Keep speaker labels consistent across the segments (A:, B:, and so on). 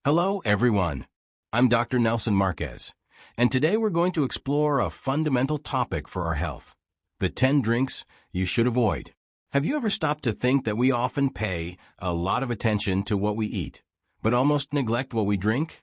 A: Hello, everyone. I'm Dr. Nelson Marquez, and today we're going to explore a fundamental topic for our health: the 10 drinks you should avoid. Have you ever stopped to think that we often pay a lot of attention to what we eat, but almost neglect what we drink?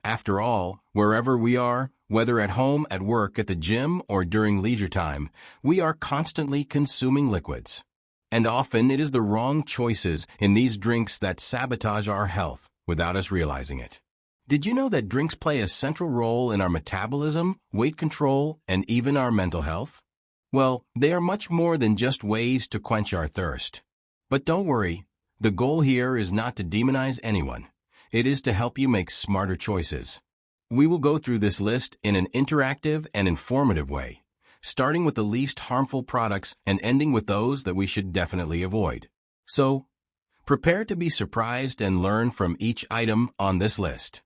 A: After all, wherever we are, whether at home, at work, at the gym, or during leisure time, we are constantly consuming liquids. And often it is the wrong choices in these drinks that sabotage our health without us realizing it. Did you know that drinks play a central role in our metabolism, weight control, and even our mental health? Well, they are much more than just ways to quench our thirst. But don't worry, the goal here is not to demonize anyone. It is to help you make smarter choices. We will go through this list in an interactive and informative way, starting with the least harmful products and ending with those that we should definitely avoid. So, prepare to be surprised and learn from each item on this list.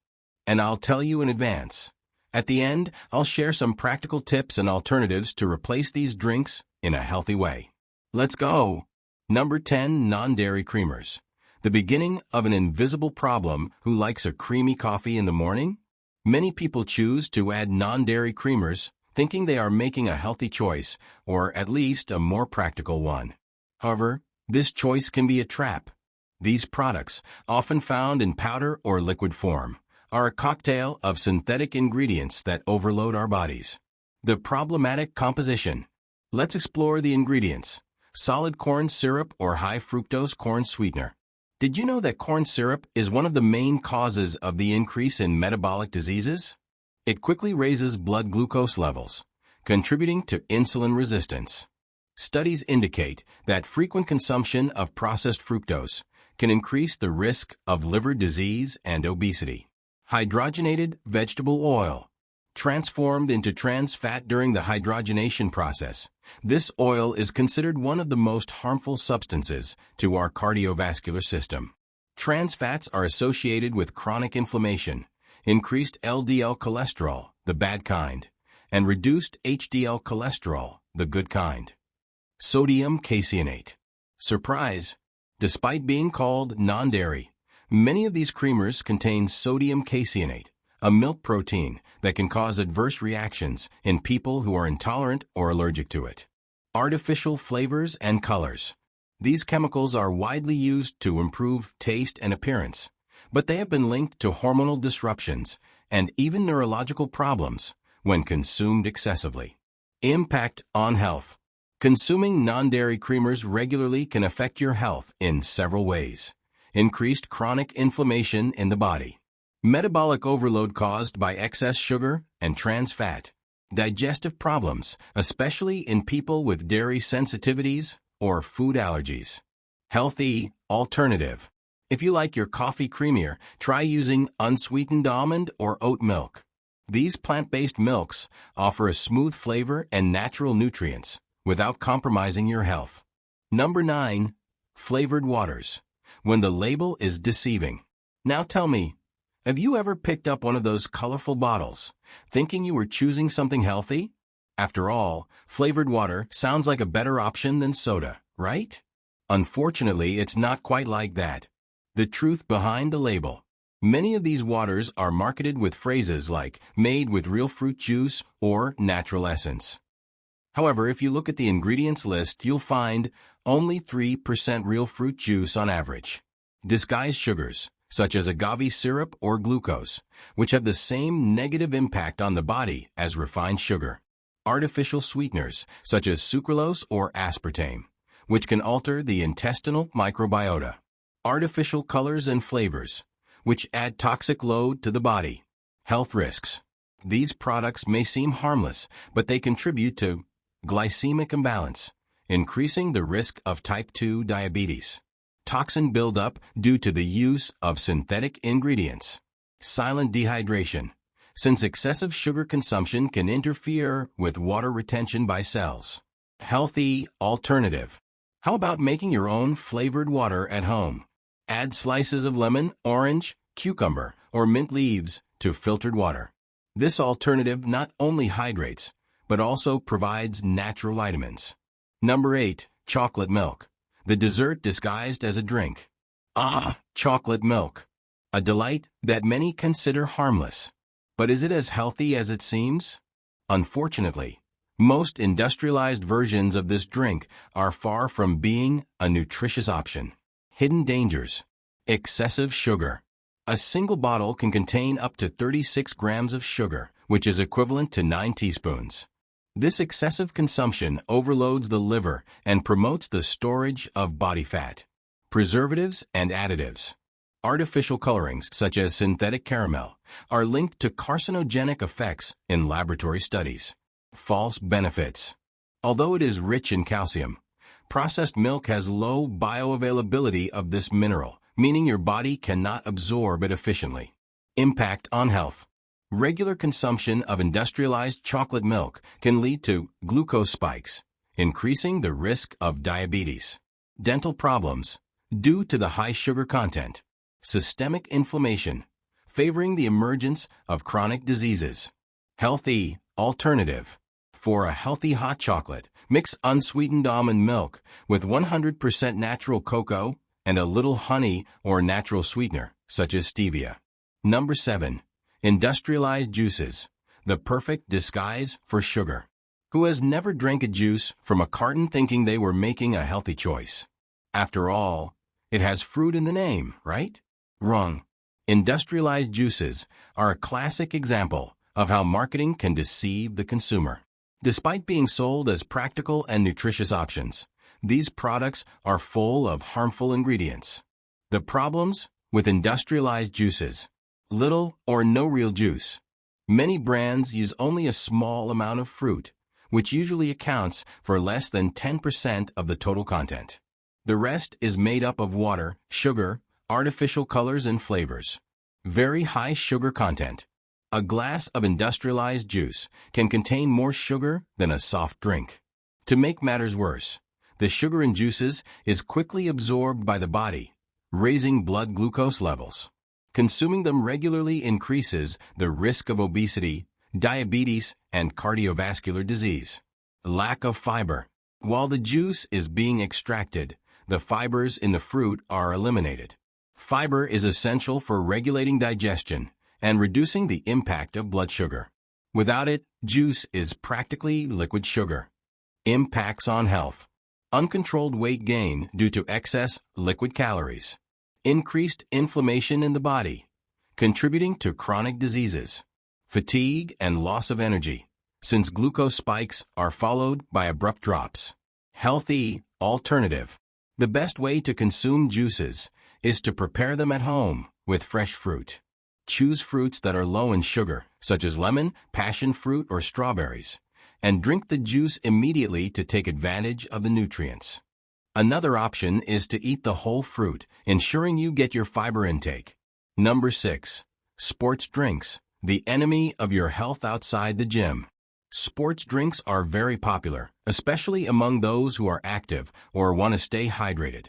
A: And I'll tell you in advance. At the end, I'll share some practical tips and alternatives to replace these drinks in a healthy way. Let's go! Number 10. Non-dairy creamers. The beginning of an invisible problem. Who likes a creamy coffee in the morning? Many people choose to add non-dairy creamers, thinking they are making a healthy choice, or at least a more practical one. However, this choice can be a trap. These products, often found in powder or liquid form, are a cocktail of synthetic ingredients that overload our bodies. The problematic composition. Let's explore the ingredients. Solid corn syrup or high fructose corn sweetener. Did you know that corn syrup is one of the main causes of the increase in metabolic diseases? It quickly raises blood glucose levels, contributing to insulin resistance. Studies indicate that frequent consumption of processed fructose can increase the risk of liver disease and obesity. Hydrogenated vegetable oil. Transformed into trans fat during the hydrogenation process, this oil is considered one of the most harmful substances to our cardiovascular system. Trans fats are associated with chronic inflammation, increased LDL cholesterol, the bad kind, and reduced HDL cholesterol, the good kind. Sodium caseinate. Surprise! Despite being called non-dairy, many of these creamers contain sodium caseinate, a milk protein that can cause adverse reactions in people who are intolerant or allergic to it. Artificial flavors and colors. These chemicals are widely used to improve taste and appearance, but they have been linked to hormonal disruptions and even neurological problems when consumed excessively. Impact on health. Consuming non-dairy creamers regularly can affect your health in several ways. Increased chronic inflammation in the body. Metabolic overload caused by excess sugar and trans fat. Digestive problems, especially in people with dairy sensitivities or food allergies. Healthy alternative. If you like your coffee creamier, try using unsweetened almond or oat milk. These plant-based milks offer a smooth flavor and natural nutrients without compromising your health. Number 9. Flavored waters. When the label is deceiving. Now tell me, have you ever picked up one of those colorful bottles, thinking you were choosing something healthy? After all, flavored water sounds like a better option than soda, right? Unfortunately, it's not quite like that. The truth behind the label. Many of these waters are marketed with phrases like made with real fruit juice or natural essence. However, if you look at the ingredients list, you'll find only 3% real fruit juice on average. Disguised sugars, such as agave syrup or glucose, which have the same negative impact on the body as refined sugar. Artificial sweeteners, such as sucralose or aspartame, which can alter the intestinal microbiota. Artificial colors and flavors, which add toxic load to the body. Health risks. These products may seem harmless, but they contribute to glycemic imbalance, increasing the risk of type 2 diabetes. Toxin buildup due to the use of synthetic ingredients. Silent dehydration, since excessive sugar consumption can interfere with water retention by cells. Healthy alternative. How about making your own flavored water at home? Add slices of lemon, orange, cucumber, or mint leaves to filtered water. This alternative not only hydrates, but also provides natural vitamins. Number 8. Chocolate milk. The dessert disguised as a drink. Chocolate milk. a delight that many consider harmless. But is it as healthy as it seems? Unfortunately, most industrialized versions of this drink are far from being a nutritious option. Hidden dangers. Excessive sugar. A single bottle can contain up to 36 grams of sugar, which is equivalent to 9 teaspoons. This excessive consumption overloads the liver and promotes the storage of body fat. Preservatives and additives. Artificial colorings, such as synthetic caramel, are linked to carcinogenic effects in laboratory studies. False benefits. Although it is rich in calcium, processed milk has low bioavailability of this mineral, meaning your body cannot absorb it efficiently. Impact on health. Regular consumption of industrialized chocolate milk can lead to glucose spikes, increasing the risk of diabetes. Dental problems due to the high sugar content. Systemic inflammation, favoring the emergence of chronic diseases. Healthy alternative. For a healthy hot chocolate, mix unsweetened almond milk with 100% natural cocoa and a little honey or natural sweetener, such as stevia. Number 7. Industrialized juices, the perfect disguise for sugar. Who has never drank a juice from a carton thinking they were making a healthy choice? After all, it has fruit in the name, right? Wrong. Industrialized juices are a classic example of how marketing can deceive the consumer. Despite being sold as practical and nutritious options, these products are full of harmful ingredients. The problems with industrialized juices. Little or no real juice. Many brands use only a small amount of fruit, which usually accounts for less than 10% of the total content. The rest is made up of water, sugar, artificial colors and flavors. Very high sugar content. A glass of industrialized juice can contain more sugar than a soft drink. To make matters worse, the sugar in juices is quickly absorbed by the body, raising blood glucose levels. Consuming them regularly increases the risk of obesity, diabetes, and cardiovascular disease. Lack of fiber. While the juice is being extracted, the fibers in the fruit are eliminated. Fiber is essential for regulating digestion and reducing the impact of blood sugar. Without it, juice is practically liquid sugar. Impacts on health. Uncontrolled weight gain due to excess liquid calories. Increased inflammation in the body, contributing to chronic diseases. Fatigue and loss of energy, since glucose spikes are followed by abrupt drops. Healthy alternative. The best way to consume juices is to prepare them at home with fresh fruit. Choose fruits that are low in sugar, such as lemon, passion fruit, or strawberries, and drink the juice immediately to take advantage of the nutrients. Another option is to eat the whole fruit, ensuring you get your fiber intake. Number 6. Sports drinks, the enemy of your health outside the gym. Sports drinks are very popular, especially among those who are active or want to stay hydrated.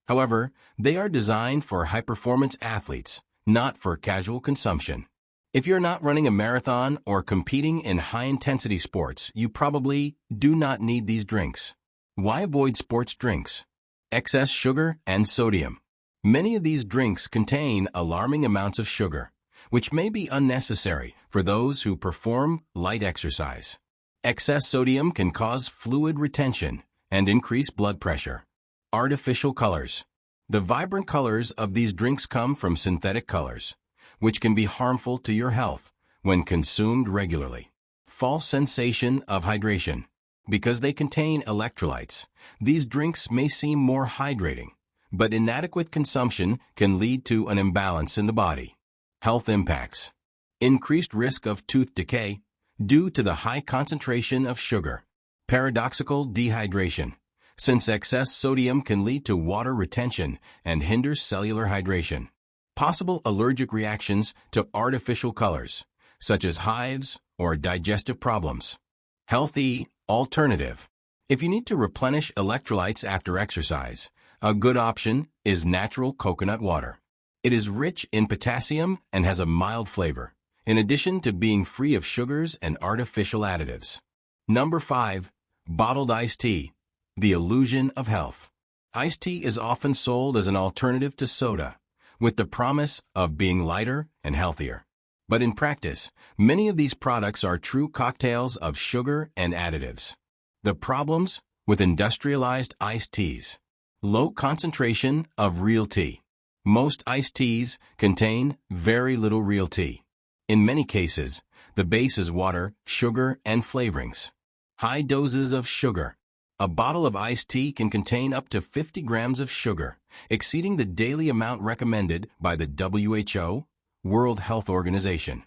A: However, they are designed for high-performance athletes, not for casual consumption. If you're not running a marathon or competing in high-intensity sports, you probably do not need these drinks. Why avoid sports drinks? Excess sugar and sodium. Many of these drinks contain alarming amounts of sugar, which may be unnecessary for those who perform light exercise. Excess sodium can cause fluid retention and increase blood pressure. Artificial colors. The vibrant colors of these drinks come from synthetic colors, which can be harmful to your health when consumed regularly. False sensation of hydration. Because they contain electrolytes, these drinks may seem more hydrating, but inadequate consumption can lead to an imbalance in the body. Health impacts. Increased risk of tooth decay due to the high concentration of sugar. Paradoxical dehydration, since excess sodium can lead to water retention and hinders cellular hydration. Possible allergic reactions to artificial colors, such as hives or digestive problems. Healthy alternative. If you need to replenish electrolytes after exercise, a good option is natural coconut water. It is rich in potassium and has a mild flavor, in addition to being free of sugars and artificial additives. Number 5. Bottled iced tea, the illusion of health. Iced tea is often sold as an alternative to soda, with the promise of being lighter and healthier. But in practice, many of these products are true cocktails of sugar and additives. The problems with industrialized iced teas. Low concentration of real tea. Most iced teas contain very little real tea. In many cases, the base is water, sugar, and flavorings. High doses of sugar. A bottle of iced tea can contain up to 50 grams of sugar, exceeding the daily amount recommended by the WHO, World Health Organization.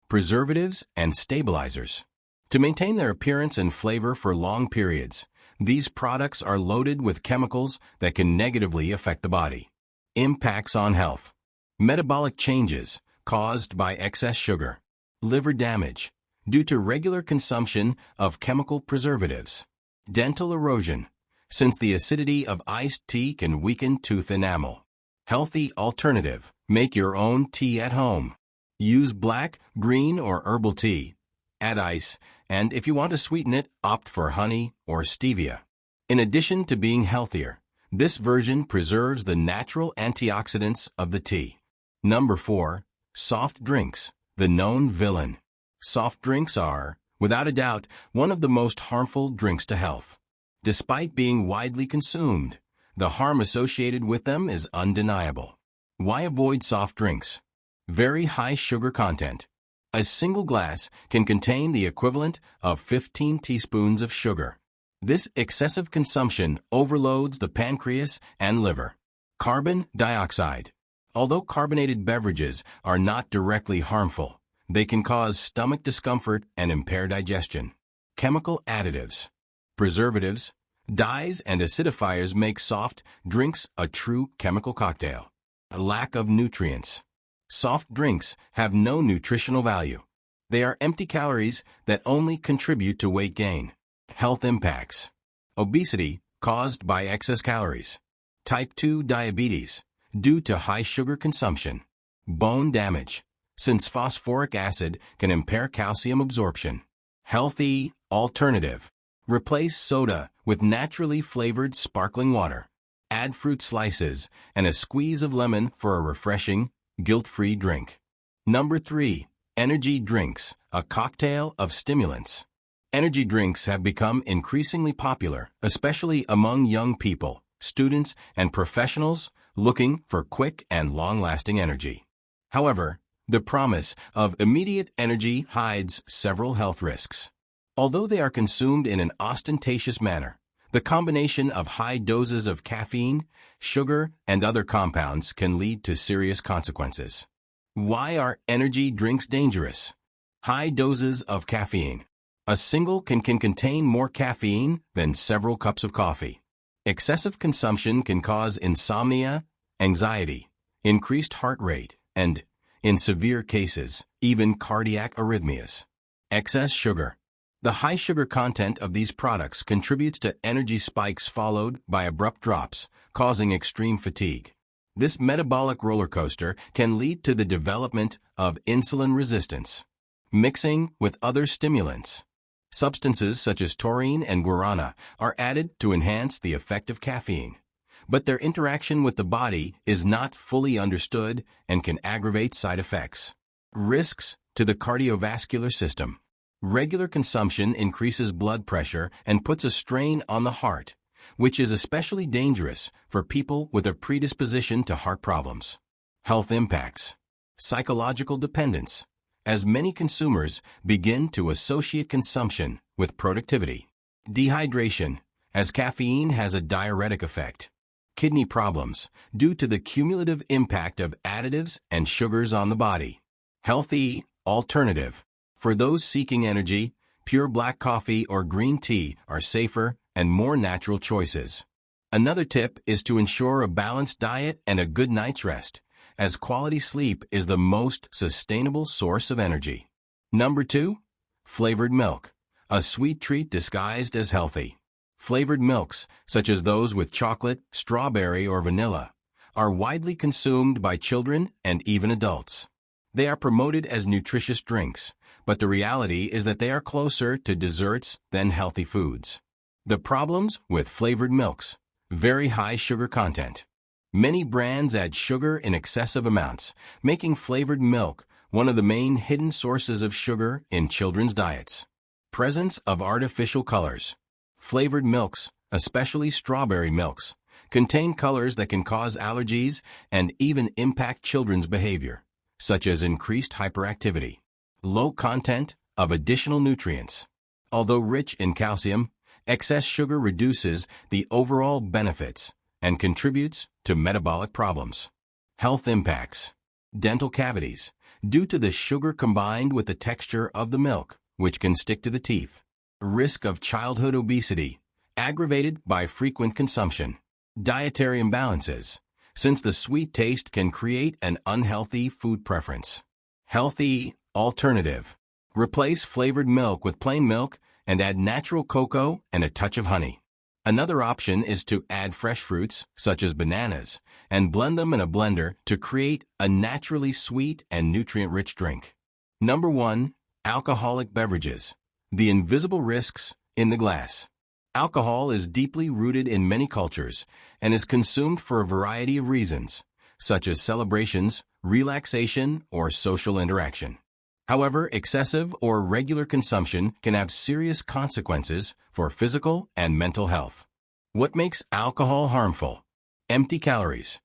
A: Preservatives and stabilizers. To maintain their appearance and flavor for long periods, these products are loaded with chemicals that can negatively affect the body. Impacts on health. Metabolic changes caused by excess sugar. Liver damage due to regular consumption of chemical preservatives. Dental erosion, since the acidity of iced tea can weaken tooth enamel. Healthy alternative. Make your own tea at home. Use black, green, or herbal tea. Add ice, and if you want to sweeten it, opt for honey or stevia. In addition to being healthier, this version preserves the natural antioxidants of the tea. Number 4. Soft drinks, the known villain. Soft drinks are, without a doubt, one of the most harmful drinks to health. Despite being widely consumed, the harm associated with them is undeniable. Why avoid soft drinks? Very high sugar content. A single glass can contain the equivalent of 15 teaspoons of sugar. This excessive consumption overloads the pancreas and liver. Carbon dioxide. Although carbonated beverages are not directly harmful, they can cause stomach discomfort and impair digestion. Chemical additives. Preservatives, dyes, and acidifiers make soft drinks a true chemical cocktail. A lack of nutrients. Soft drinks have no nutritional value. They are empty calories that only contribute to weight gain. Health impacts. Obesity caused by excess calories. Type 2 diabetes due to high sugar consumption. Bone damage, since phosphoric acid can impair calcium absorption. Healthy alternative. Replace soda with naturally flavored sparkling water. Add fruit slices and a squeeze of lemon for a refreshing, guilt-free drink. Number 3. Energy drinks, a cocktail of stimulants. Energy drinks have become increasingly popular, especially among young people, students, and professionals looking for quick and long-lasting energy. However, the promise of immediate energy hides several health risks. Although they are consumed in an ostentatious manner, the combination of high doses of caffeine, sugar, and other compounds can lead to serious consequences. Why are energy drinks dangerous? High doses of caffeine. A single can contain more caffeine than several cups of coffee. Excessive consumption can cause insomnia, anxiety, increased heart rate, and, in severe cases, even cardiac arrhythmias. Excess sugar. The high sugar content of these products contributes to energy spikes followed by abrupt drops, causing extreme fatigue. This metabolic roller coaster can lead to the development of insulin resistance. Mixing with other stimulants. Substances such as taurine and guarana are added to enhance the effect of caffeine, but their interaction with the body is not fully understood and can aggravate side effects. Risks to the cardiovascular system. Regular consumption increases blood pressure and puts a strain on the heart, which is especially dangerous for people with a predisposition to heart problems. Health impacts. Psychological dependence, as many consumers begin to associate consumption with productivity. Dehydration, as caffeine has a diuretic effect. Kidney problems, due to the cumulative impact of additives and sugars on the body. Healthy alternative. For those seeking energy, pure black coffee or green tea are safer and more natural choices. Another tip is to ensure a balanced diet and a good night's rest, as quality sleep is the most sustainable source of energy. Number 2. Flavored milk, a sweet treat disguised as healthy. Flavored milks, such as those with chocolate, strawberry, or vanilla, are widely consumed by children and even adults. They are promoted as nutritious drinks, but the reality is that they are closer to desserts than healthy foods. The problems with flavored milks. Very high sugar content. Many brands add sugar in excessive amounts, making flavored milk one of the main hidden sources of sugar in children's diets. Presence of artificial colors. Flavored milks, especially strawberry milks, contain colors that can cause allergies and even impact children's behavior, such as increased hyperactivity. Low content of additional nutrients. Although rich in calcium, excess sugar reduces the overall benefits and contributes to metabolic problems. Health impacts. Dental cavities, due to the sugar combined with the texture of the milk, which can stick to the teeth. Risk of childhood obesity, aggravated by frequent consumption. Dietary imbalances, since the sweet taste can create an unhealthy food preference. Healthy alternative. Replace flavored milk with plain milk and add natural cocoa and a touch of honey. Another option is to add fresh fruits, such as bananas, and blend them in a blender to create a naturally sweet and nutrient-rich drink. Number 1. Alcoholic beverages. The invisible risks in the glass. Alcohol is deeply rooted in many cultures and is consumed for a variety of reasons, such as celebrations, relaxation, or social interaction. However, excessive or regular consumption can have serious consequences for physical and mental health. What makes alcohol harmful? Empty calories.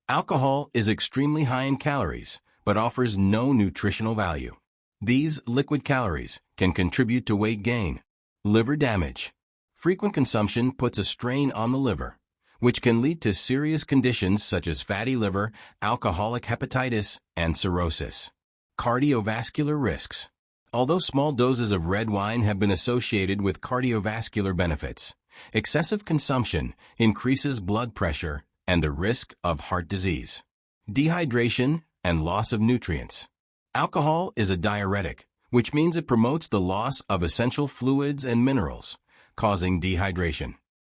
A: Alcohol is extremely high in calories, but offers no nutritional value. These liquid calories can contribute to weight gain. Liver damage. Frequent consumption puts a strain on the liver, which can lead to serious conditions such as fatty liver, alcoholic hepatitis, and cirrhosis. Cardiovascular risks. Although small doses of red wine have been associated with cardiovascular benefits, excessive consumption increases blood pressure and the risk of heart disease. Dehydration and loss of nutrients. Alcohol is a diuretic, which means it promotes the loss of essential fluids and minerals, causing dehydration.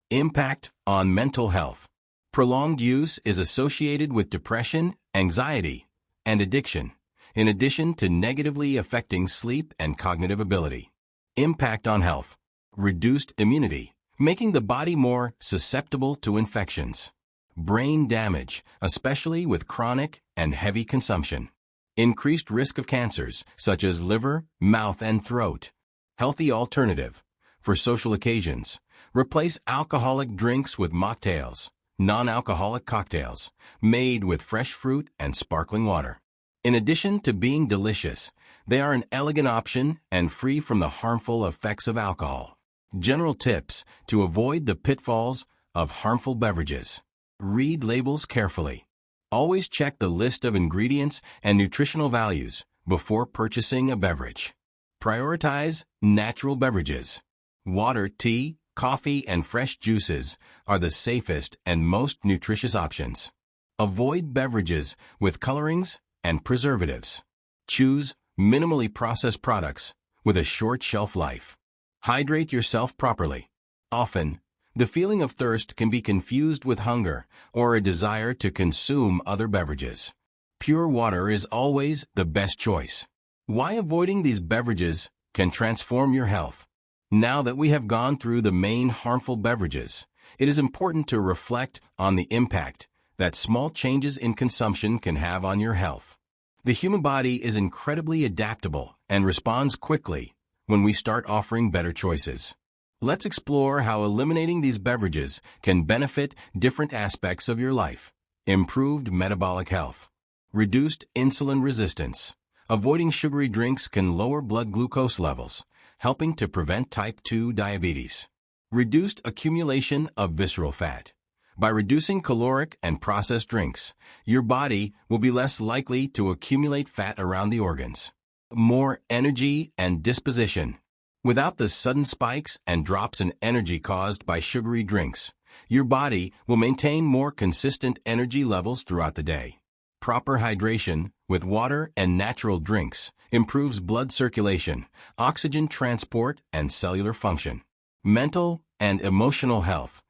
A: Impact on mental health. Prolonged use is associated with depression, anxiety, and addiction, in addition to negatively affecting sleep and cognitive ability. Impact on health. Reduced immunity, making the body more susceptible to infections. Brain damage, especially with chronic and heavy consumption. Increased risk of cancers, such as liver, mouth, and throat. Healthy alternative. For social occasions, replace alcoholic drinks with mocktails, non-alcoholic cocktails, made with fresh fruit and sparkling water. In addition to being delicious, they are an elegant option and free from the harmful effects of alcohol. General tips to avoid the pitfalls of harmful beverages. Read labels carefully. Always check the list of ingredients and nutritional values before purchasing a beverage. Prioritize natural beverages. Water, tea, coffee, and fresh juices are the safest and most nutritious options. Avoid beverages with colorings and preservatives. Choose minimally processed products with a short shelf life. Hydrate yourself properly. Often, the feeling of thirst can be confused with hunger or a desire to consume other beverages. Pure water is always the best choice. Why avoiding these beverages can transform your health. Now that we have gone through the main harmful beverages, it is important to reflect on the impact that small changes in consumption can have on your health. The human body is incredibly adaptable and responds quickly when we start offering better choices. Let's explore how eliminating these beverages can benefit different aspects of your life. Improved metabolic health. Reduced insulin resistance. Avoiding sugary drinks can lower blood glucose levels, helping to prevent type 2 diabetes. Reduced accumulation of visceral fat. By reducing caloric and processed drinks, your body will be less likely to accumulate fat around the organs. More energy and disposition. Without the sudden spikes and drops in energy caused by sugary drinks, your body will maintain more consistent energy levels throughout the day. Proper hydration with water and natural drinks improves blood circulation, oxygen transport, and cellular function. Mental and emotional health.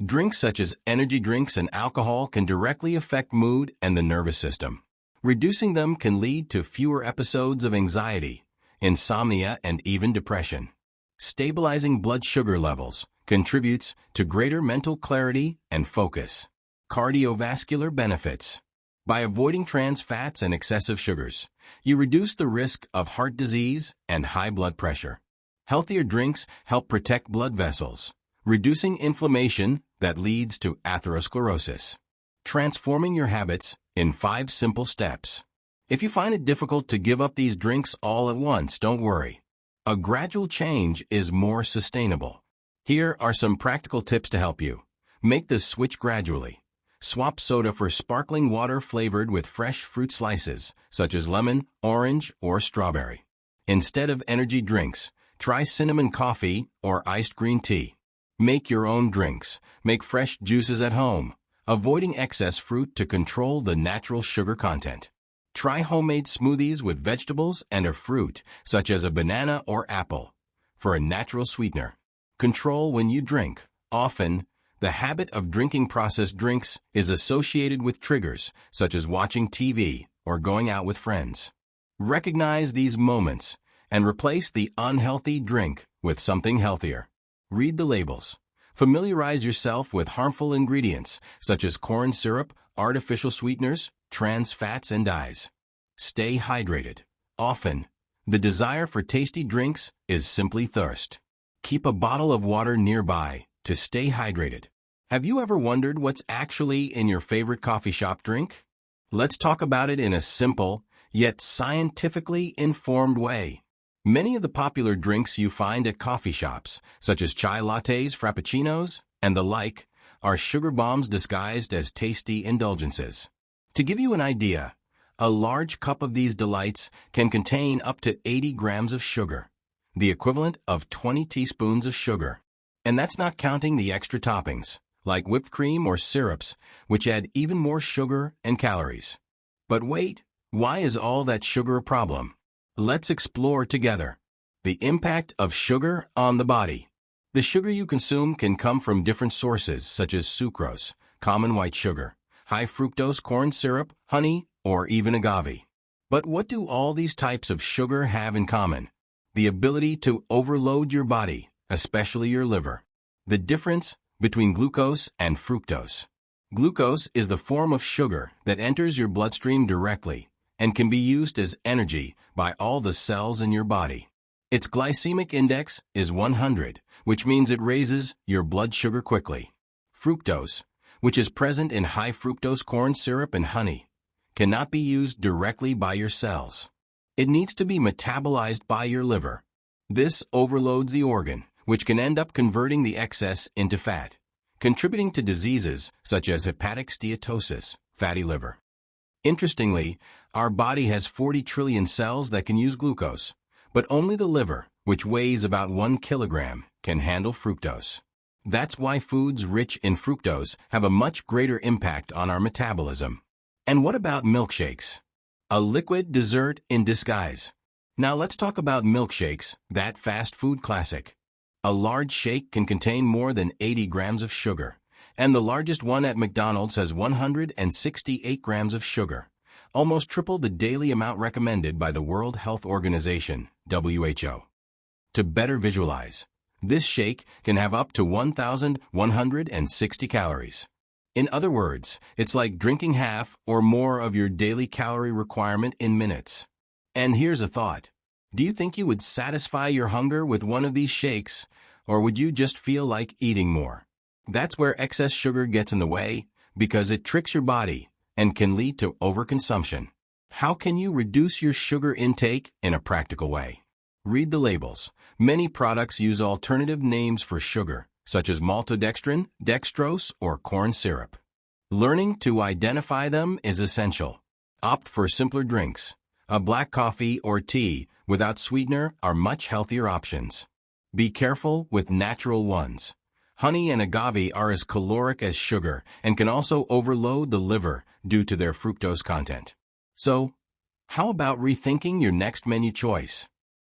A: Drinks such as energy drinks and alcohol can directly affect mood and the nervous system. Reducing them can lead to fewer episodes of anxiety, insomnia, and even depression. Stabilizing blood sugar levels contributes to greater mental clarity and focus. Cardiovascular benefits. By avoiding trans fats and excessive sugars, you reduce the risk of heart disease and high blood pressure. Healthier drinks help protect blood vessels, reducing inflammation that leads to atherosclerosis. Transforming your habits in 5 simple steps. If you find it difficult to give up these drinks all at once, don't worry. A gradual change is more sustainable. Here are some practical tips to help you. Make the switch gradually. Swap soda for sparkling water flavored with fresh fruit slices, such as lemon, orange, or strawberry. Instead of energy drinks, try cinnamon coffee or iced green tea. Make your own drinks. Make fresh juices at home, avoiding excess fruit to control the natural sugar content. Try homemade smoothies with vegetables and a fruit, such as a banana or apple, for a natural sweetener. Control when you drink. Often, the habit of drinking processed drinks is associated with triggers, such as watching TV or going out with friends. Recognize these moments and replace the unhealthy drink with something healthier. Read the labels. Familiarize yourself with harmful ingredients, such as corn syrup, artificial sweeteners, trans fats, and dyes. Stay hydrated. Often, the desire for tasty drinks is simply thirst. Keep a bottle of water nearby to stay hydrated. Have you ever wondered what's actually in your favorite coffee shop drink? Let's talk about it in a simple, yet scientifically informed way. Many of the popular drinks you find at coffee shops, such as chai lattes, frappuccinos, and the like, are sugar bombs disguised as tasty indulgences. To give you an idea, a large cup of these delights can contain up to 80 grams of sugar, the equivalent of 20 teaspoons of sugar. And that's not counting the extra toppings, like whipped cream or syrups, which add even more sugar and calories. But wait, why is all that sugar a problem? Let's explore together. The impact of sugar on the body. The sugar you consume can come from different sources, such as sucrose, common white sugar, high fructose corn syrup, honey, or even agave. But what do all these types of sugar have in common? The ability to overload your body, especially your liver. The difference between glucose and fructose. Glucose is the form of sugar that enters your bloodstream directly and can be used as energy by all the cells in your body. Its glycemic index is 100, which means it raises your blood sugar quickly. Fructose, which is present in high fructose corn syrup and honey, cannot be used directly by your cells. It needs to be metabolized by your liver. This overloads the organ, which can end up converting the excess into fat, contributing to diseases such as hepatic steatosis, fatty liver. Interestingly, our body has 40 trillion cells that can use glucose, but only the liver, which weighs about 1 kilogram, can handle fructose. That's why foods rich in fructose have a much greater impact on our metabolism. And what about milkshakes? A liquid dessert in disguise. Now let's talk about milkshakes, that fast food classic. A large shake can contain more than 80 grams of sugar, and the largest one at McDonald's has 168 grams of sugar, almost triple the daily amount recommended by the World Health Organization, WHO. To better visualize, this shake can have up to 1,160 calories. In other words, it's like drinking half or more of your daily calorie requirement in minutes. And here's a thought. Do you think you would satisfy your hunger with one of these shakes, or would you just feel like eating more? That's where excess sugar gets in the way, because it tricks your body and can lead to overconsumption. How can you reduce your sugar intake in a practical way? Read the labels. Many products use alternative names for sugar, such as maltodextrin, dextrose, or corn syrup. Learning to identify them is essential. Opt for simpler drinks. A black coffee or tea without sweetener are much healthier options. Be careful with natural ones. Honey and agave are as caloric as sugar and can also overload the liver due to their fructose content. So, how about rethinking your next menu choice?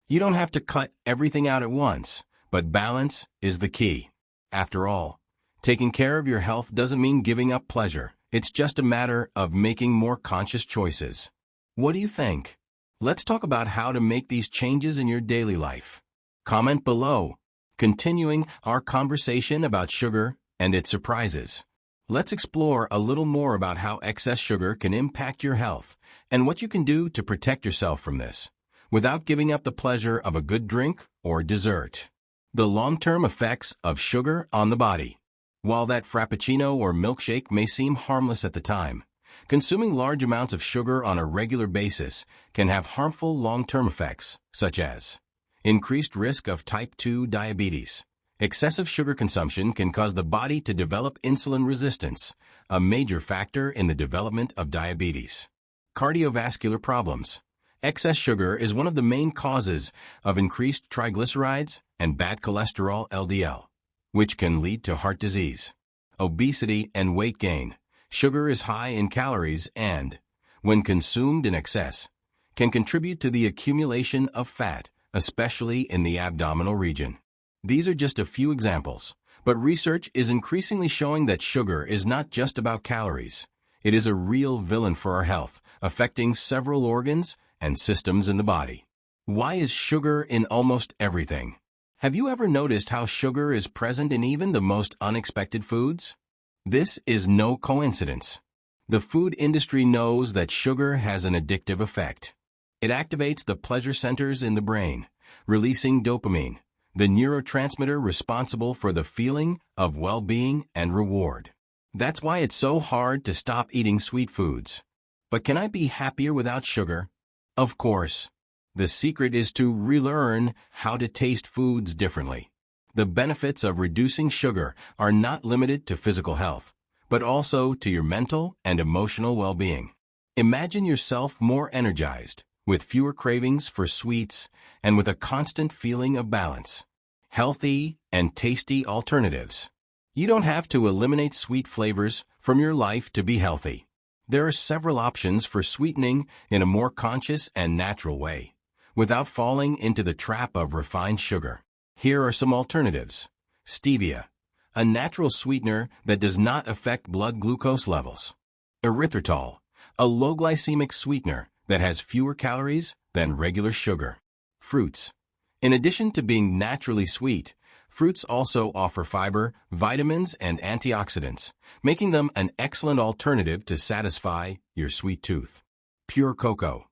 A: You don't have to cut everything out at once, but balance is the key. After all, taking care of your health doesn't mean giving up pleasure. It's just a matter of making more conscious choices. What do you think? Let's talk about how to make these changes in your daily life. Comment below. Continuing our conversation about sugar and its surprises. Let's explore a little more about how excess sugar can impact your health and what you can do to protect yourself from this, without giving up the pleasure of a good drink or dessert. The long-term effects of sugar on the body. While that frappuccino or milkshake may seem harmless at the time, consuming large amounts of sugar on a regular basis can have harmful long-term effects, such as increased risk of type 2 diabetes. Excessive sugar consumption can cause the body to develop insulin resistance, a major factor in the development of diabetes. Cardiovascular problems. Excess sugar is one of the main causes of increased triglycerides and bad cholesterol LDL, which can lead to heart disease. Obesity and weight gain. Sugar is high in calories and, when consumed in excess, can contribute to the accumulation of fat, especially in the abdominal region. These are just a few examples, but research is increasingly showing that sugar is not just about calories. It is a real villain for our health, affecting several organs and systems in the body. Why is sugar in almost everything? Have you ever noticed how sugar is present in even the most unexpected foods? This is no coincidence. The food industry knows that sugar has an addictive effect. It activates the pleasure centers in the brain, releasing dopamine, the neurotransmitter responsible for the feeling of well-being and reward. That's why it's so hard to stop eating sweet foods. But can I be happier without sugar? Of course. The secret is to relearn how to taste foods differently. The benefits of reducing sugar are not limited to physical health, but also to your mental and emotional well-being. Imagine yourself more energized, with fewer cravings for sweets, and with a constant feeling of balance. Healthy and tasty alternatives. You don't have to eliminate sweet flavors from your life to be healthy. There are several options for sweetening in a more conscious and natural way, without falling into the trap of refined sugar. Here are some alternatives. Stevia, a natural sweetener that does not affect blood glucose levels. Erythritol, a low glycemic sweetener that has fewer calories than regular sugar. Fruits. In addition to being naturally sweet, fruits also offer fiber, vitamins, and antioxidants, making them an excellent alternative to satisfy your sweet tooth. Pure cocoa.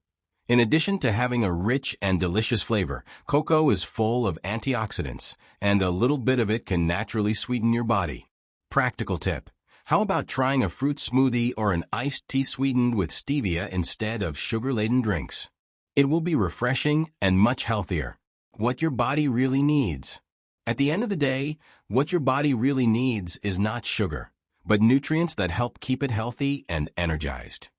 A: In addition to having a rich and delicious flavor, cocoa is full of antioxidants, and a little bit of it can naturally sweeten your body. Practical tip. How about trying a fruit smoothie or an iced tea sweetened with stevia instead of sugar-laden drinks? It will be refreshing and much healthier. What your body really needs. At the end of the day, what your body really needs is not sugar, but nutrients that help keep it healthy and energized.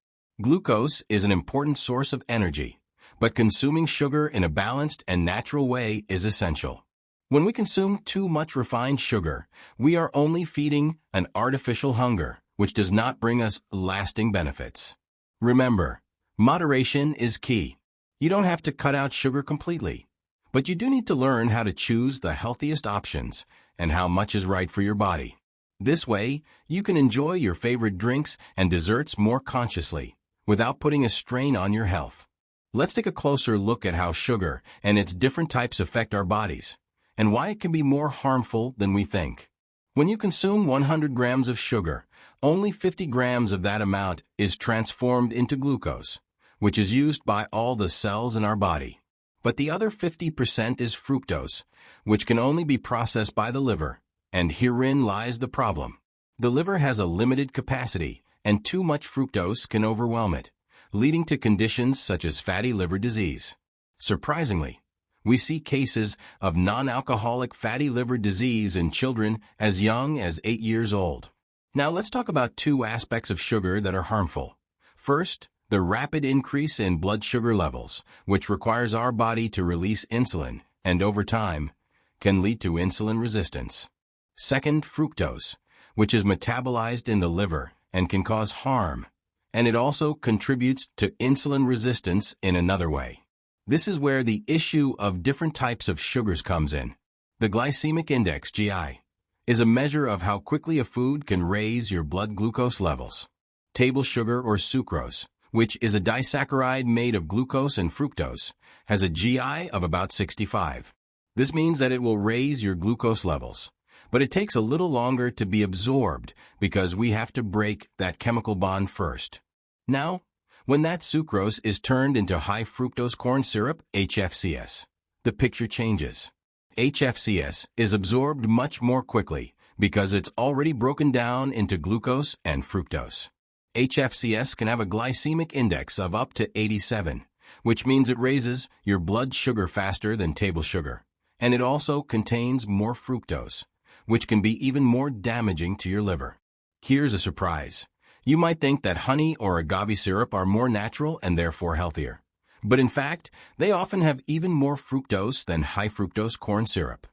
A: Glucose is an important source of energy, but consuming sugar in a balanced and natural way is essential. When we consume too much refined sugar, we are only feeding an artificial hunger, which does not bring us lasting benefits. Remember, moderation is key. You don't have to cut out sugar completely, but you do need to learn how to choose the healthiest options and how much is right for your body. This way, you can enjoy your favorite drinks and desserts more consciously, without putting a strain on your health. Let's take a closer look at how sugar and its different types affect our bodies, and why it can be more harmful than we think. When you consume 100 grams of sugar, only 50 grams of that amount is transformed into glucose, which is used by all the cells in our body. But the other 50% is fructose, which can only be processed by the liver, and herein lies the problem. The liver has a limited capacity, and too much fructose can overwhelm it, leading to conditions such as fatty liver disease. Surprisingly, we see cases of non-alcoholic fatty liver disease in children as young as 8 years old. Now let's talk about two aspects of sugar that are harmful. First, the rapid increase in blood sugar levels, which requires our body to release insulin, and over time, can lead to insulin resistance. Second, fructose, which is metabolized in the liver and can cause harm, and it also contributes to insulin resistance in another way. This is where the issue of different types of sugars comes in. The glycemic index, GI, is a measure of how quickly a food can raise your blood glucose levels. Table sugar or sucrose, which is a disaccharide made of glucose and fructose, has a GI of about 65. This means that it will raise your glucose levels, but it takes a little longer to be absorbed because we have to break that chemical bond first. Now, when that sucrose is turned into high fructose corn syrup, HFCS, the picture changes. HFCS is absorbed much more quickly because it's already broken down into glucose and fructose. HFCS can have a glycemic index of up to 87, which means it raises your blood sugar faster than table sugar, and it also contains more fructose, which can be even more damaging to your liver. Here's a surprise. You might think that honey or agave syrup are more natural and therefore healthier. But in fact, they often have even more fructose than high fructose corn syrup.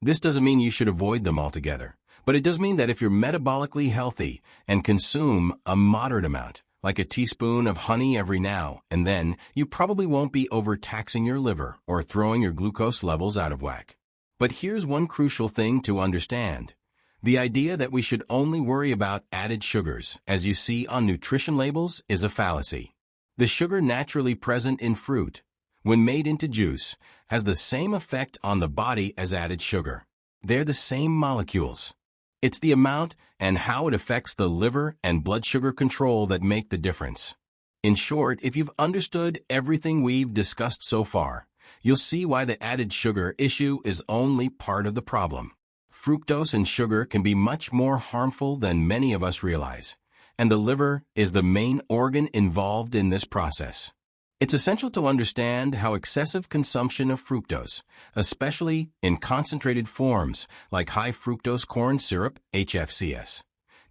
A: This doesn't mean you should avoid them altogether, but it does mean that if you're metabolically healthy and consume a moderate amount, like a teaspoon of honey every now and then, you probably won't be overtaxing your liver or throwing your glucose levels out of whack. But here's one crucial thing to understand. The idea that we should only worry about added sugars, as you see on nutrition labels, is a fallacy. The sugar naturally present in fruit, when made into juice, has the same effect on the body as added sugar. They're the same molecules. It's the amount and how it affects the liver and blood sugar control that make the difference. In short, if you've understood everything we've discussed so far, you'll see why the added sugar issue is only part of the problem. Fructose and sugar can be much more harmful than many of us realize, and the liver is the main organ involved in this process. It's essential to understand how excessive consumption of fructose, especially in concentrated forms like high fructose corn syrup, HFCS,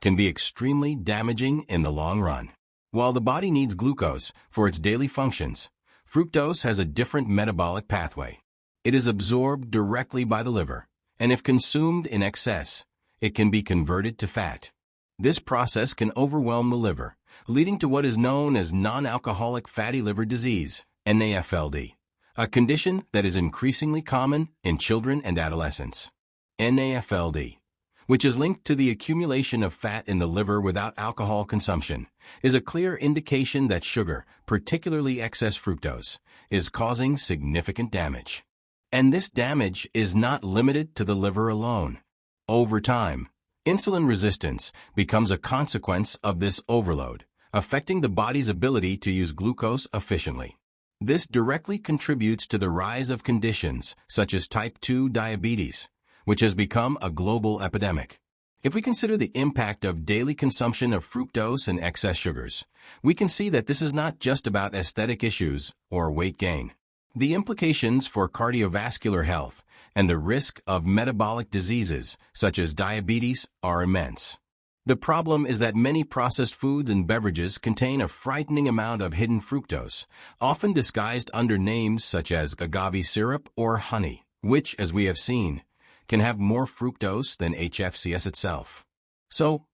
A: can be extremely damaging in the long run. While the body needs glucose for its daily functions, fructose has a different metabolic pathway. It is absorbed directly by the liver, and if consumed in excess, it can be converted to fat. This process can overwhelm the liver, leading to what is known as non-alcoholic fatty liver disease, NAFLD, a condition that is increasingly common in children and adolescents. NAFLD, which is linked to the accumulation of fat in the liver without alcohol consumption, is a clear indication that sugar, particularly excess fructose, is causing significant damage. And this damage is not limited to the liver alone. Over time, insulin resistance becomes a consequence of this overload, affecting the body's ability to use glucose efficiently. This directly contributes to the rise of conditions such as type 2 diabetes, which has become a global epidemic. If we consider the impact of daily consumption of fructose and excess sugars, we can see that this is not just about aesthetic issues or weight gain. The implications for cardiovascular health and the risk of metabolic diseases, such as diabetes, are immense. The problem is that many processed foods and beverages contain a frightening amount of hidden fructose, often disguised under names such as agave syrup or honey, which, as we have seen, can have more fructose than HFCS itself. So,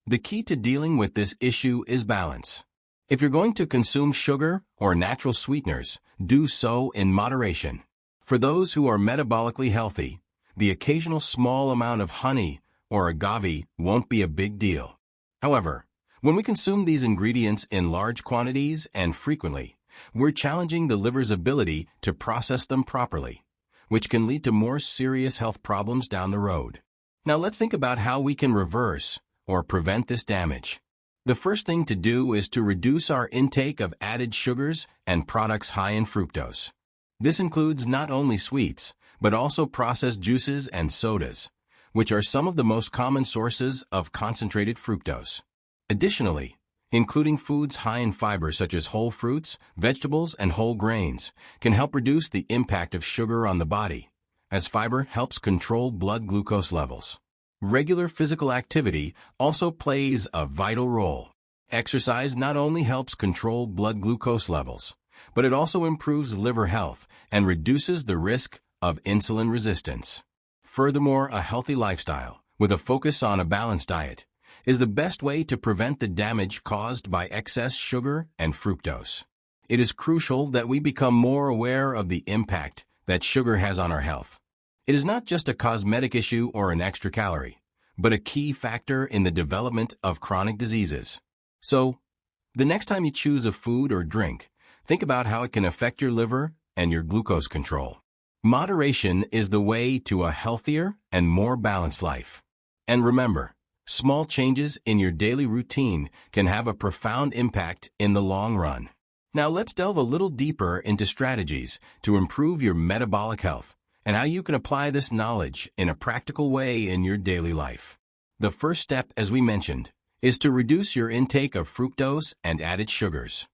A: the key to dealing with this issue is balance. If you're going to consume sugar or natural sweeteners, do so in moderation. For those who are metabolically healthy, the occasional small amount of honey or agave won't be a big deal. However, when we consume these ingredients in large quantities and frequently, we're challenging the liver's ability to process them properly, which can lead to more serious health problems down the road. Now let's think about how we can reverse or prevent this damage. The first thing to do is to reduce our intake of added sugars and products high in fructose. This includes not only sweets, but also processed juices and sodas, which are some of the most common sources of concentrated fructose. Additionally, including foods high in fiber such as whole fruits, vegetables, and whole grains can help reduce the impact of sugar on the body, as fiber helps control blood glucose levels. Regular physical activity also plays a vital role. Exercise not only helps control blood glucose levels, but it also improves liver health and reduces the risk of insulin resistance. Furthermore, a healthy lifestyle, with a focus on a balanced diet, is the best way to prevent the damage caused by excess sugar and fructose. It is crucial that we become more aware of the impact that sugar has on our health. It is not just a cosmetic issue or an extra calorie, but a key factor in the development of chronic diseases. So, the next time you choose a food or drink, think about how it can affect your liver and your glucose control. Moderation is the way to a healthier and more balanced life. And remember, small changes in your daily routine can have a profound impact in the long run. Now let's delve a little deeper into strategies to improve your metabolic health and how you can apply this knowledge in a practical way in your daily life. The first step, as we mentioned, is to reduce your intake of fructose and added sugars.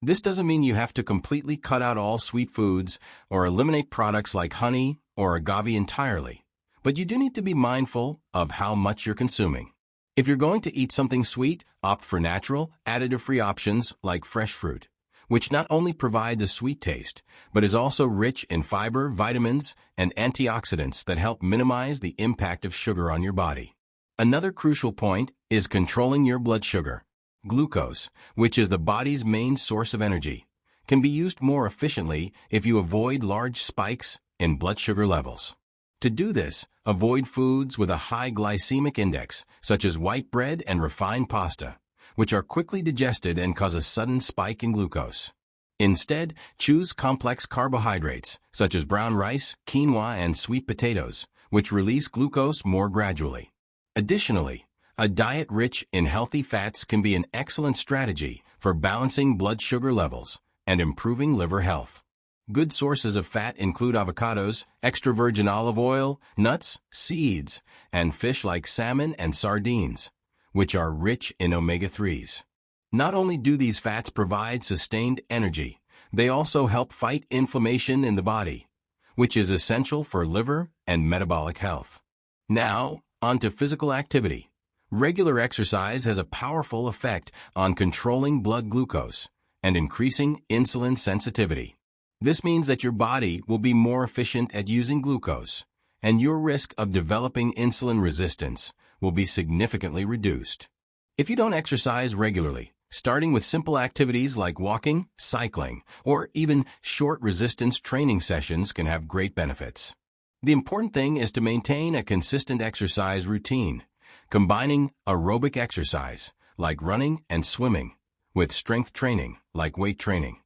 A: This doesn't mean you have to completely cut out all sweet foods or eliminate products like honey or agave entirely, but you do need to be mindful of how much you're consuming. If you're going to eat something sweet, opt for natural, additive-free options like fresh fruit, which not only provide a sweet taste, but is also rich in fiber, vitamins, and antioxidants that help minimize the impact of sugar on your body. Another crucial point is controlling your blood sugar. Glucose, which is the body's main source of energy, can be used more efficiently if you avoid large spikes in blood sugar levels. To do this, avoid foods with a high glycemic index, such as white bread and refined pasta, which are quickly digested and cause a sudden spike in glucose. Instead, choose complex carbohydrates, such as brown rice, quinoa, and sweet potatoes, which release glucose more gradually. Additionally, a diet rich in healthy fats can be an excellent strategy for balancing blood sugar levels and improving liver health. Good sources of fat include avocados, extra virgin olive oil, nuts, seeds, and fish like salmon and sardines, which are rich in omega-3s. Not only do these fats provide sustained energy, they also help fight inflammation in the body, which is essential for liver and metabolic health. Now, on to physical activity. Regular exercise has a powerful effect on controlling blood glucose and increasing insulin sensitivity. This means that your body will be more efficient at using glucose, and your risk of developing insulin resistance will be significantly reduced. If you don't exercise regularly, starting with simple activities like walking, cycling, or even short resistance training sessions can have great benefits. The important thing is to maintain a consistent exercise routine, combining aerobic exercise, like running and swimming, with strength training, like weight training.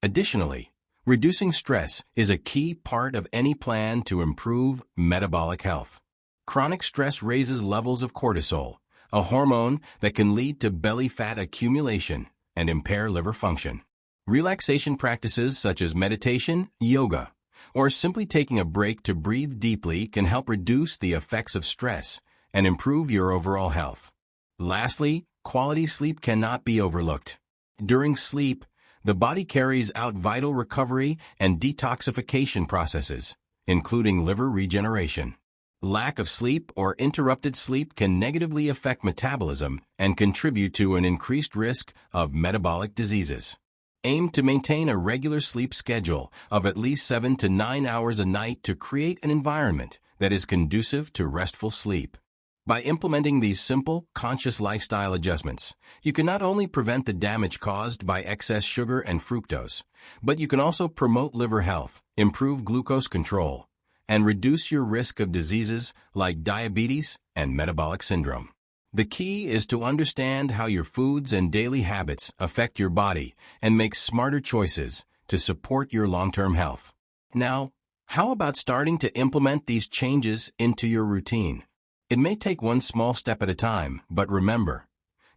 A: Additionally, reducing stress is a key part of any plan to improve metabolic health. Chronic stress raises levels of cortisol, a hormone that can lead to belly fat accumulation and impair liver function. Relaxation practices such as meditation, yoga, or simply taking a break to breathe deeply can help reduce the effects of stress and improve your overall health. Lastly, quality sleep cannot be overlooked. During sleep, the body carries out vital recovery and detoxification processes, including liver regeneration. Lack of sleep or interrupted sleep can negatively affect metabolism and contribute to an increased risk of metabolic diseases. Aim to maintain a regular sleep schedule of at least 7 to 9 hours a night to create an environment that is conducive to restful sleep. By implementing these simple, conscious lifestyle adjustments, you can not only prevent the damage caused by excess sugar and fructose, but you can also promote liver health, improve glucose control, and reduce your risk of diseases like diabetes and metabolic syndrome. The key is to understand how your foods and daily habits affect your body and make smarter choices to support your long-term health. Now, how about starting to implement these changes into your routine? It may take one small step at a time, but remember,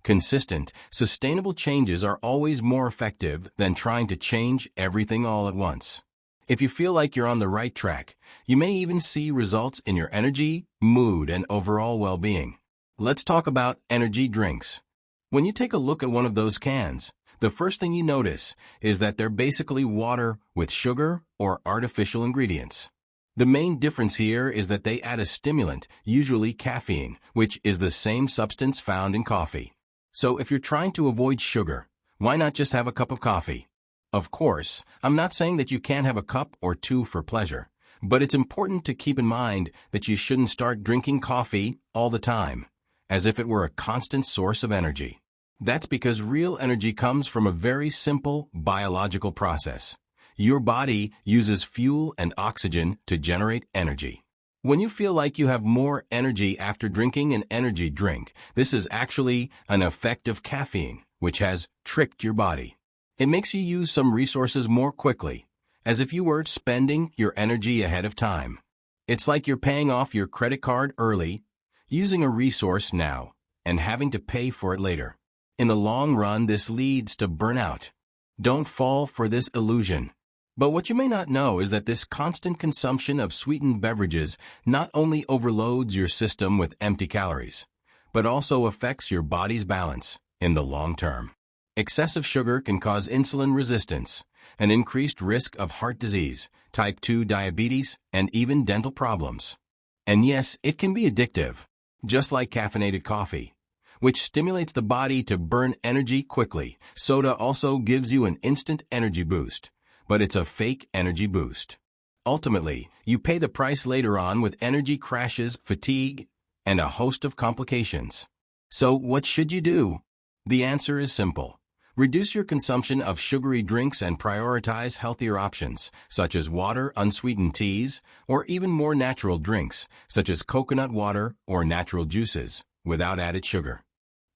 A: consistent, sustainable changes are always more effective than trying to change everything all at once. If you feel like you're on the right track, you may even see results in your energy, mood, and overall well-being. Let's talk about energy drinks. When you take a look at one of those cans, the first thing you notice is that they're basically water with sugar or artificial ingredients. The main difference here is that they add a stimulant, usually caffeine, which is the same substance found in coffee. So if you're trying to avoid sugar, why not just have a cup of coffee? Of course, I'm not saying that you can't have a cup or two for pleasure, but it's important to keep in mind that you shouldn't start drinking coffee all the time, as if it were a constant source of energy. That's because real energy comes from a very simple biological process. Your body uses fuel and oxygen to generate energy. When you feel like you have more energy after drinking an energy drink, this is actually an effect of caffeine, which has tricked your body. It makes you use some resources more quickly, as if you were spending your energy ahead of time. It's like you're paying off your credit card early, using a resource now, and having to pay for it later. In the long run, this leads to burnout. Don't fall for this illusion. But what you may not know is that this constant consumption of sweetened beverages not only overloads your system with empty calories, but also affects your body's balance in the long term. Excessive sugar can cause insulin resistance, an increased risk of heart disease, type 2 diabetes, and even dental problems. And yes, it can be addictive, just like caffeinated coffee, which stimulates the body to burn energy quickly. Soda also gives you an instant energy boost, but it's a fake energy boost. Ultimately, you pay the price later on with energy crashes, fatigue, and a host of complications. So what should you do? The answer is simple. Reduce your consumption of sugary drinks and prioritize healthier options, such as water, unsweetened teas, or even more natural drinks, such as coconut water or natural juices, without added sugar.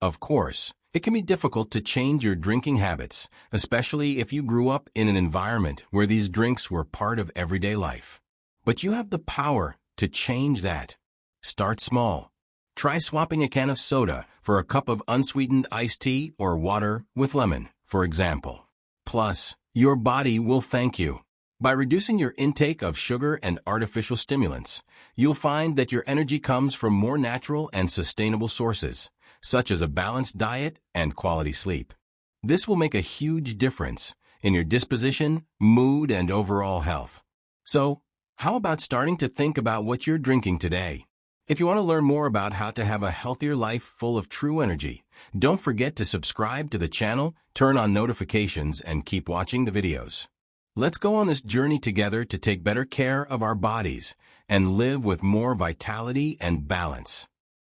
A: Of course, it can be difficult to change your drinking habits, especially if you grew up in an environment where these drinks were part of everyday life. But you have the power to change that. Start small. Try swapping a can of soda for a cup of unsweetened iced tea or water with lemon, for example. Plus, your body will thank you. By reducing your intake of sugar and artificial stimulants, you'll find that your energy comes from more natural and sustainable sources, such as a balanced diet and quality sleep. This will make a huge difference in your disposition, mood, and overall health. So, how about starting to think about what you're drinking today? If you want to learn more about how to have a healthier life full of true energy, don't forget to subscribe to the channel, turn on notifications, and keep watching the videos. Let's go on this journey together to take better care of our bodies and live with more vitality and balance.